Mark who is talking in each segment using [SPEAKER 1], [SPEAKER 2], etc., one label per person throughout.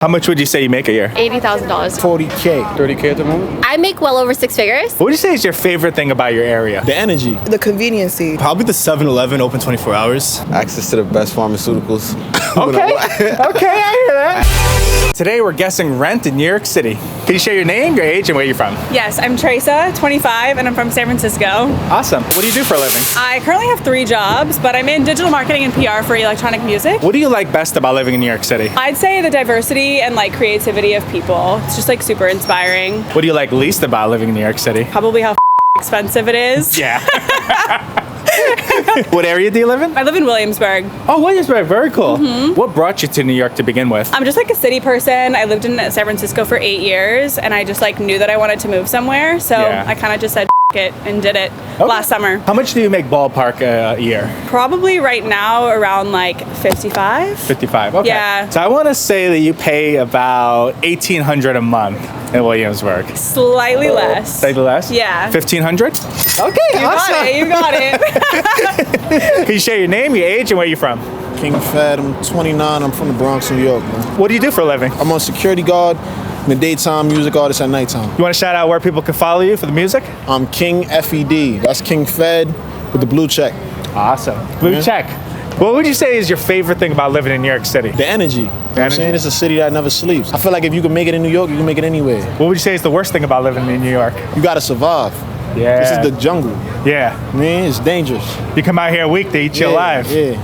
[SPEAKER 1] How much would you say you make a year?
[SPEAKER 2] $80,000.
[SPEAKER 3] 40K.
[SPEAKER 4] 30K at the moment.
[SPEAKER 2] I make well over six figures.
[SPEAKER 1] What would you say is your favorite thing about your area?
[SPEAKER 3] The energy.
[SPEAKER 5] The conveniency.
[SPEAKER 6] Probably the 7-Eleven open 24 hours.
[SPEAKER 4] Access to the best pharmaceuticals.
[SPEAKER 1] Okay, okay, I hear that. Today we're guessing rent in New York City. Can you share your name, your age, and where you're from?
[SPEAKER 7] Yes, I'm Teresa, 25, and I'm from San Francisco.
[SPEAKER 1] Awesome. What do you do for a living?
[SPEAKER 7] I currently have 3 jobs, but I'm in digital marketing and PR for electronic music.
[SPEAKER 1] What do you like best about living in New York City?
[SPEAKER 7] I'd say the diversity and like creativity of people. It's just like super inspiring.
[SPEAKER 1] What do you like least about living in New York City?
[SPEAKER 7] Probably how expensive it is.
[SPEAKER 1] Yeah. What area do you live in?
[SPEAKER 7] I live in Williamsburg.
[SPEAKER 1] Oh, Williamsburg, very cool. What brought you to New York to begin with?
[SPEAKER 7] I'm just like a city person. I lived in San Francisco for 8 years, and I just like knew that I wanted to move somewhere. So
[SPEAKER 1] Yeah.
[SPEAKER 7] I kind of just said it and did it
[SPEAKER 1] Okay.
[SPEAKER 7] last summer.
[SPEAKER 1] How much do you make ballpark a year?
[SPEAKER 7] Probably right now around like 55.
[SPEAKER 1] 55, okay.
[SPEAKER 7] Yeah.
[SPEAKER 1] So I want to say that you pay about $1,800 a month in Williamsburg.
[SPEAKER 7] Slightly less.
[SPEAKER 1] Slightly less?
[SPEAKER 7] Yeah.
[SPEAKER 1] 1,500? Okay,
[SPEAKER 7] You got it. You got it.
[SPEAKER 1] Can you share your name, your age, and where you're from?
[SPEAKER 3] King Fed. I'm 29. I'm from the Bronx, New York, man.
[SPEAKER 1] What do you do for a living?
[SPEAKER 3] I'm on security guard in the daytime, music artist at nighttime.
[SPEAKER 1] You want to shout out where people can follow you for the music?
[SPEAKER 3] I'm King FED. That's King Fed with the blue check.
[SPEAKER 1] Awesome. Blue
[SPEAKER 3] Yeah.
[SPEAKER 1] check. What would you say is your favorite thing about living in New York City?
[SPEAKER 3] The energy. You know what I'm
[SPEAKER 1] Energy?
[SPEAKER 3] saying? It's a city that never sleeps. I feel like if you can make it in New York, you can make it anywhere.
[SPEAKER 1] What would you say is the worst thing about living in New York?
[SPEAKER 3] You gotta survive.
[SPEAKER 1] Yeah.
[SPEAKER 3] This is the jungle.
[SPEAKER 1] Yeah.
[SPEAKER 3] Man, it's dangerous.
[SPEAKER 1] You come out here a week to eat your life.
[SPEAKER 3] Yeah.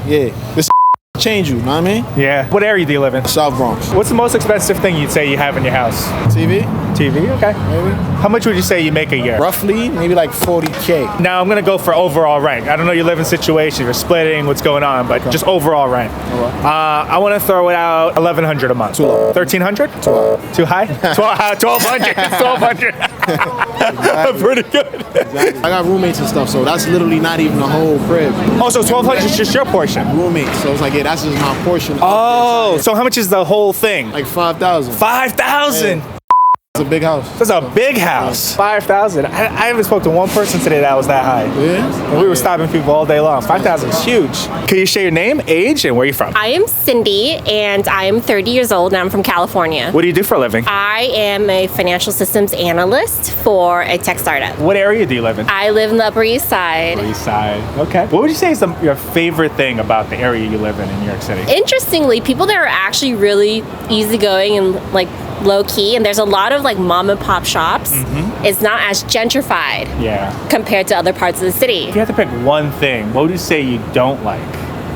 [SPEAKER 3] This change you, know what I mean?
[SPEAKER 1] Yeah. What area do you live in?
[SPEAKER 3] South Bronx.
[SPEAKER 1] What's the most expensive thing you'd say you have in your house?
[SPEAKER 3] TV,
[SPEAKER 1] TV, okay.
[SPEAKER 3] maybe.
[SPEAKER 1] How much would you say you make a year?
[SPEAKER 3] Roughly, maybe like 40K.
[SPEAKER 1] Now I'm gonna go for overall rent. I don't know your living situation, you're splitting, what's going on, but just overall rent. I want to throw it out $1,100 a month.
[SPEAKER 3] Too low.
[SPEAKER 1] 1,300?
[SPEAKER 3] Too low.
[SPEAKER 1] Too high? 1,200. 1,200. Pretty good.
[SPEAKER 3] I got roommates and stuff, so that's literally not even the whole crib.
[SPEAKER 1] Oh, so 1,200 is just your portion.
[SPEAKER 3] Roommates, so it's like, yeah, that's just my portion.
[SPEAKER 1] Oh, so how much is the whole thing?
[SPEAKER 3] Like 5,000.
[SPEAKER 1] 5,000.
[SPEAKER 3] It's a big house.
[SPEAKER 1] That's a big house. 5,000. I haven't spoke to one person today that was that high.
[SPEAKER 3] Yeah?
[SPEAKER 1] And we were stopping people all day long. 5,000 is huge. Can you share your name, age, and where you're from?
[SPEAKER 2] I am Cindy, and I am 30 years old, and I'm from California.
[SPEAKER 1] What do you do for a living?
[SPEAKER 2] I am a financial systems analyst for a tech startup.
[SPEAKER 1] What area do you live in?
[SPEAKER 2] I live in the Upper East Side.
[SPEAKER 1] East Side. Okay. What would you say is your favorite thing about the area you live in New York City?
[SPEAKER 2] Interestingly, people there are actually really easygoing and like low key, and there's a lot of like mom and pop shops. It's not as gentrified
[SPEAKER 1] Yeah.
[SPEAKER 2] compared to other parts of the city.
[SPEAKER 1] If you had to pick one thing, what would you say you don't like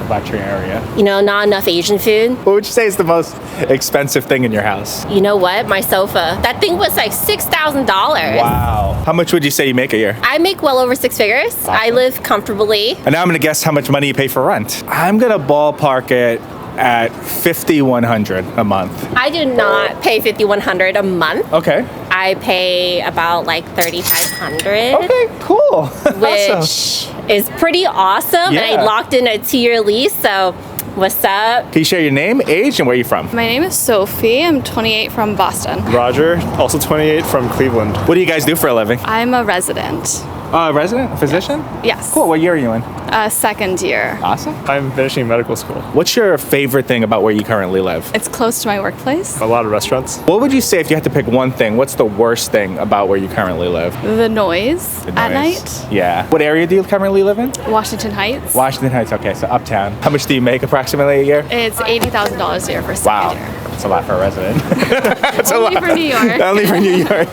[SPEAKER 1] about your area?
[SPEAKER 2] You know, not enough Asian food.
[SPEAKER 1] What would you say is the most expensive thing in your house?
[SPEAKER 2] You know what? My sofa. That thing was like $6,000.
[SPEAKER 1] Wow. How much would you say you make a year?
[SPEAKER 2] I make well over six figures. I live comfortably.
[SPEAKER 1] And now I'm gonna guess how much money you pay for rent. I'm gonna ballpark it at $5,100 a month.
[SPEAKER 2] I do not pay $5,100 a month.
[SPEAKER 1] Okay.
[SPEAKER 2] I pay about like $3,500.
[SPEAKER 1] Okay, cool.
[SPEAKER 2] Which
[SPEAKER 1] Awesome.
[SPEAKER 2] is pretty awesome. And
[SPEAKER 1] Yeah.
[SPEAKER 2] I locked in a 2-year lease, so what's up?
[SPEAKER 1] Can you share your name, age, and where you're from?
[SPEAKER 8] My name is Sophie. I'm 28 from Boston.
[SPEAKER 4] Roger, also 28 from Cleveland.
[SPEAKER 1] What do you guys do for a living?
[SPEAKER 8] I'm a resident.
[SPEAKER 1] Resident? Physician?
[SPEAKER 8] Yes.
[SPEAKER 1] Cool. What year are you in?
[SPEAKER 8] Second year.
[SPEAKER 1] Awesome.
[SPEAKER 4] I'm finishing medical school.
[SPEAKER 1] What's your favorite thing about where you currently live?
[SPEAKER 8] It's close to my workplace.
[SPEAKER 4] A lot of restaurants.
[SPEAKER 1] What would you say if you had to pick one thing? What's the worst thing about where you currently live?
[SPEAKER 8] The noise
[SPEAKER 1] The
[SPEAKER 8] at
[SPEAKER 1] noise.
[SPEAKER 8] night.
[SPEAKER 1] Yeah. What area do you currently live in?
[SPEAKER 8] Washington Heights.
[SPEAKER 1] Washington Heights. Okay, so uptown. How much do you make approximately a year?
[SPEAKER 8] It's $80,000 a year for
[SPEAKER 1] Wow.
[SPEAKER 8] second year.
[SPEAKER 1] That's a lot for a resident. That's
[SPEAKER 8] Only for New York.
[SPEAKER 1] Only for New York.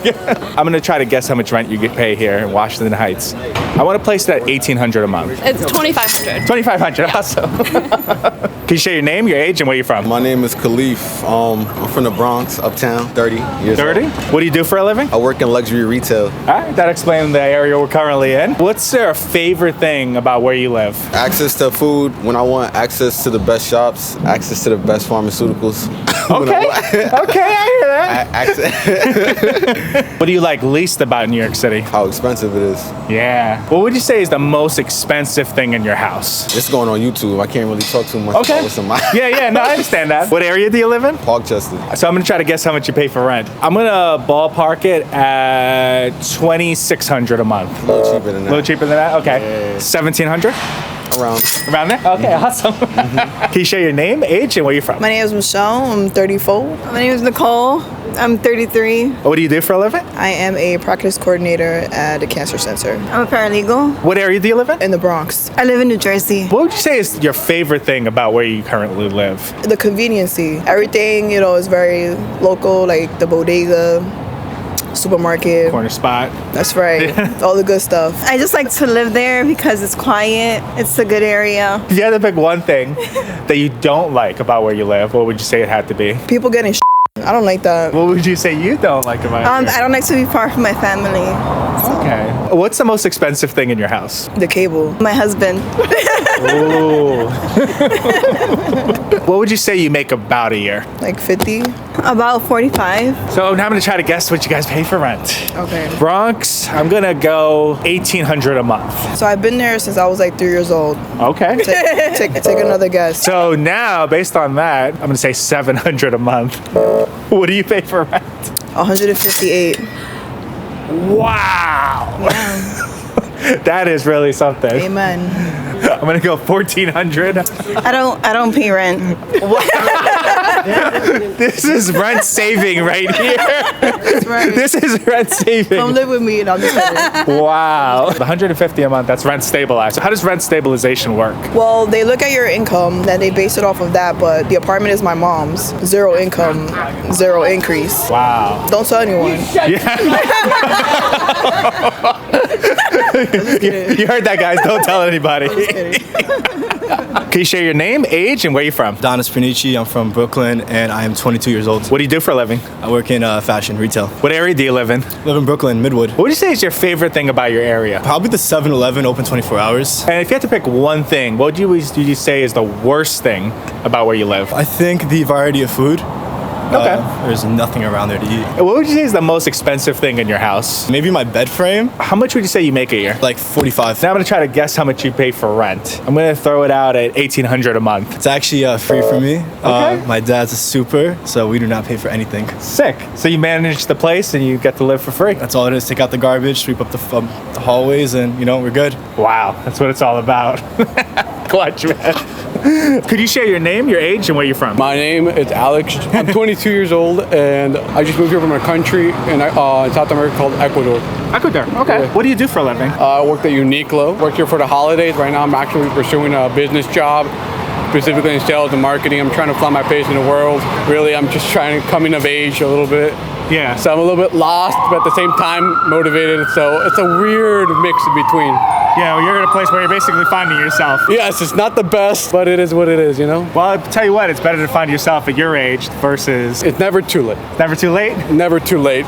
[SPEAKER 1] I'm gonna try to guess how much rent you get pay here in Washington Heights. I want to place it at $1,800 a month.
[SPEAKER 8] It's $2,500.
[SPEAKER 1] $2,500. Awesome. Can you share your name, your age, and where you're from?
[SPEAKER 9] My name is Khalif. I'm from the Bronx, uptown, 30 years
[SPEAKER 1] 30.
[SPEAKER 9] old.
[SPEAKER 1] What do you do for a living?
[SPEAKER 9] I work in luxury retail.
[SPEAKER 1] All right, that explains the area we're currently in. What's your favorite thing about where you live?
[SPEAKER 9] Access to food when I want, access to the best shops, access to the best pharmaceuticals.
[SPEAKER 1] Okay, okay, I hear that.
[SPEAKER 9] Access.
[SPEAKER 1] What do you like least about New York City?
[SPEAKER 9] How expensive it is.
[SPEAKER 1] Yeah. What would you say is the most expensive thing in your house?
[SPEAKER 9] It's going on YouTube. I can't really talk too much
[SPEAKER 1] Okay.
[SPEAKER 9] about what's in my
[SPEAKER 1] Yeah, no, I understand that. What area do you live in?
[SPEAKER 9] Parkchester.
[SPEAKER 1] So I'm gonna try to guess how much you pay for rent. I'm gonna ballpark it at $2,600 a month.
[SPEAKER 9] A little cheaper than
[SPEAKER 1] A
[SPEAKER 9] that.
[SPEAKER 1] little cheaper than that? Okay.
[SPEAKER 9] Yeah.
[SPEAKER 1] 1,700? Around there? Okay, awesome. Can you share your name, age, and where you're from?
[SPEAKER 5] My name is Michelle. I'm 34. My name is Nicole. I'm 33.
[SPEAKER 1] What do you do for a living?
[SPEAKER 5] I am a practice coordinator at a cancer center
[SPEAKER 10] I'm a paralegal
[SPEAKER 1] What area do you live in?
[SPEAKER 5] in the Bronx.
[SPEAKER 10] I live in New Jersey.
[SPEAKER 1] What would you say is your favorite thing about where you currently live?
[SPEAKER 5] The conveniency. Everything, is very local, like the bodega, supermarket.
[SPEAKER 1] Corner spot.
[SPEAKER 5] That's right. All the good stuff.
[SPEAKER 10] I just like to live there because it's quiet. It's a good area.
[SPEAKER 1] If you had to pick one thing that you don't like about where you live, what would you say it had to be?
[SPEAKER 5] People getting I don't like that.
[SPEAKER 1] What would you say you don't like about it?
[SPEAKER 10] I don't like to be far from my family.
[SPEAKER 1] Okay. What's the most expensive thing in your house?
[SPEAKER 5] The cable.
[SPEAKER 10] My husband.
[SPEAKER 1] Ooh. What would you say you make about a year?
[SPEAKER 5] Like 50.
[SPEAKER 10] About 45.
[SPEAKER 1] So now I'm gonna try to guess what you guys pay for rent.
[SPEAKER 5] Okay.
[SPEAKER 1] Bronx, I'm gonna go $1,800 a month.
[SPEAKER 5] So I've been there since I was like 3 years old.
[SPEAKER 1] Okay.
[SPEAKER 5] Take another guess.
[SPEAKER 1] So now, based on that, I'm gonna say $700 a month. What do you pay for rent?
[SPEAKER 5] 158.
[SPEAKER 1] Wow. That is really something.
[SPEAKER 5] Amen.
[SPEAKER 1] I'm gonna go 1,400.
[SPEAKER 10] I don't pay rent.
[SPEAKER 1] This is rent saving right here.
[SPEAKER 5] That's right.
[SPEAKER 1] This is rent saving.
[SPEAKER 5] Come live with me and I'll just
[SPEAKER 1] Wow. The 150 a month, that's rent stabilized. So how does rent stabilization work?
[SPEAKER 5] Well, they look at your income, then they base it off of that, but the apartment is my mom's. 0 income, 0 increase.
[SPEAKER 1] Wow.
[SPEAKER 5] Don't tell anyone.
[SPEAKER 1] You heard that, guys. Don't tell anybody. Can you share your name, age, and where you're from?
[SPEAKER 6] Donis Pernici. I'm from Brooklyn, and I am 22 years old.
[SPEAKER 1] What do you do for a living?
[SPEAKER 6] I work in fashion retail.
[SPEAKER 1] What area do you live in?
[SPEAKER 6] Live in Brooklyn, Midwood.
[SPEAKER 1] What would you say is your favorite thing about your area?
[SPEAKER 6] Probably the 7-Eleven, open 24 hours.
[SPEAKER 1] And if you had to pick one thing, what would you say is the worst thing about where you live?
[SPEAKER 6] I think the variety of food.
[SPEAKER 1] Okay.
[SPEAKER 6] There's nothing around there to eat.
[SPEAKER 1] What would you say is the most expensive thing in your house?
[SPEAKER 6] Maybe my bed frame,
[SPEAKER 1] How much would you say you make a year?
[SPEAKER 6] like 45.
[SPEAKER 1] Now I'm gonna try to guess how much you pay for rent. I'm gonna throw it out at $1,800 a month.
[SPEAKER 6] It's actually free for me.
[SPEAKER 1] Okay.
[SPEAKER 6] My dad's a super, so we do not pay for anything.
[SPEAKER 1] Sick. So you manage the place and you get to live for free.
[SPEAKER 6] That's all it is. Take out the garbage, sweep up the the hallways, and we're good.
[SPEAKER 1] Wow, that's what it's all about. Clutch, man. Could you share your name, your age, and where you're from?
[SPEAKER 11] My name is Alex. I'm 22 years old, and I just moved here from a country in South America called Ecuador.
[SPEAKER 1] Ecuador. Okay.
[SPEAKER 11] Yeah.
[SPEAKER 1] What do you do for a living?
[SPEAKER 11] I worked at Uniqlo. Worked here for the holidays. Right now, I'm actually pursuing a business job, specifically in sales and marketing. I'm trying to find my place in the world. Really, I'm just trying to coming of age a little bit.
[SPEAKER 1] Yeah.
[SPEAKER 11] So I'm a little bit lost, but at the same time motivated. So it's a weird mix in between.
[SPEAKER 1] Yeah, well, you're at a place where you're basically finding yourself.
[SPEAKER 11] Yes, it's not the best, but it is what it is,
[SPEAKER 1] Well, I'll tell you what, it's better to find yourself at your age versus...
[SPEAKER 11] It's never too late.
[SPEAKER 1] Never too late?
[SPEAKER 11] Never too late.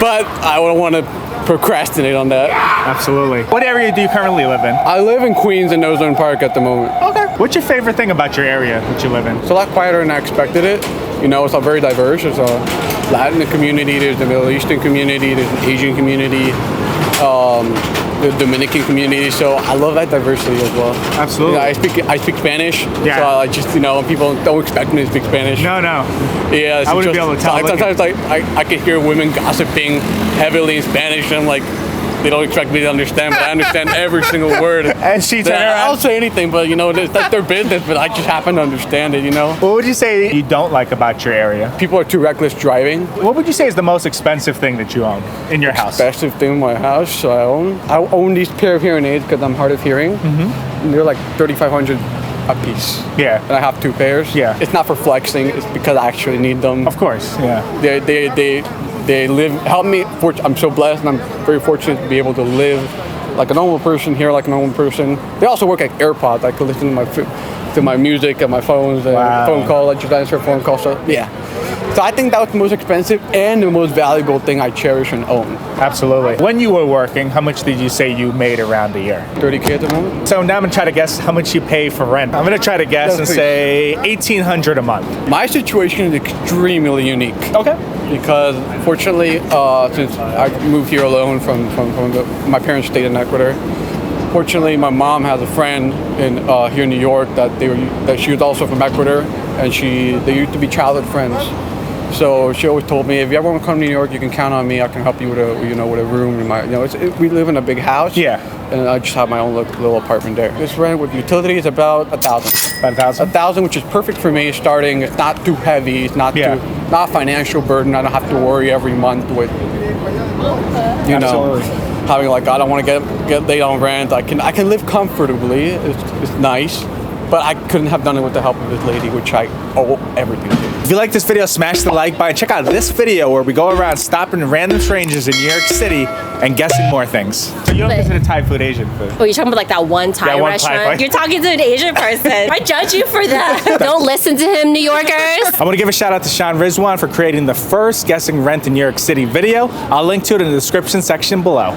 [SPEAKER 11] But I don't want to procrastinate on that.
[SPEAKER 1] Absolutely. What area do you currently live in?
[SPEAKER 11] I live in Queens in Ozone Park at the moment.
[SPEAKER 1] Okay. What's your favorite thing about your area that you live in?
[SPEAKER 11] It's a lot quieter than I expected it. It's all very diverse. There's a Latin community, there's the Middle Eastern community, there's an Asian community, the Dominican community. So I love that diversity as well.
[SPEAKER 1] Absolutely.
[SPEAKER 11] I speak Spanish.
[SPEAKER 1] Yeah.
[SPEAKER 11] So I just people don't expect me to speak Spanish.
[SPEAKER 1] No.
[SPEAKER 11] Yeah.
[SPEAKER 1] I wouldn't be able to tell.
[SPEAKER 11] Sometimes I can hear women gossiping heavily in Spanish, and I'm like, they don't expect me to understand, but I understand every single word.
[SPEAKER 1] And she turned around.
[SPEAKER 11] I'll say anything, but that's their business. But I just happen to understand it.
[SPEAKER 1] What would you say you don't like about your area?
[SPEAKER 11] People are too reckless driving.
[SPEAKER 1] What would you say is the most expensive thing that you own in your house?
[SPEAKER 11] Expensive thing in my house I own these pair of hearing aids because I'm hard of hearing. And they're like $3,500 a piece.
[SPEAKER 1] Yeah.
[SPEAKER 11] And I have 2 pairs.
[SPEAKER 1] Yeah.
[SPEAKER 11] It's not for flexing. It's because I actually need them.
[SPEAKER 1] Of course. Yeah.
[SPEAKER 11] They help me. I'm so blessed, and I'm very fortunate to be able to live like a normal person, hear like a normal person. They also work like AirPods. I could listen to my music and my phones, and phone call. I just answer phone calls. So yeah. So I think that was the most expensive and the most valuable thing I cherish and own.
[SPEAKER 1] Absolutely. When you were working, how much did you say you made around a year?
[SPEAKER 11] $30K at the moment.
[SPEAKER 1] So now I'm gonna try to guess how much you pay for rent. I'm gonna try to guess and say $1,800 a month.
[SPEAKER 11] My situation is extremely unique.
[SPEAKER 1] Okay.
[SPEAKER 11] Because fortunately, since I moved here alone from my parents stayed in Ecuador. Fortunately, my mom has a friend here in New York that she was also from Ecuador, and they used to be childhood friends. So she always told me, if you ever want to come to New York, you can count on me. I can help you with a with a room. We live in a big house.
[SPEAKER 1] Yeah.
[SPEAKER 11] And I just have my own little apartment there. This rent with utilities about $1,000.
[SPEAKER 1] About $1,000?
[SPEAKER 11] $1,000, which is perfect for me starting. It's not too heavy. It's not not a financial burden. I don't have to worry every month with having like, I don't want to get late on rent. I can live comfortably. It's nice. But I couldn't have done it with the help of this lady, which I owe everything to.
[SPEAKER 1] If you like this video, smash the like button. Check out this video where we go around stopping random strangers in New York City and guessing more things. So you don't consider Thai food Asian food?
[SPEAKER 2] Oh, you're talking about like that one Thai restaurant? You're talking to an Asian person. I judge you for that. Don't listen to him, New Yorkers.
[SPEAKER 1] I want to give a shout out to Sean Rizwan for creating the first Guessing Rent in New York City video. I'll link to it in the description section below.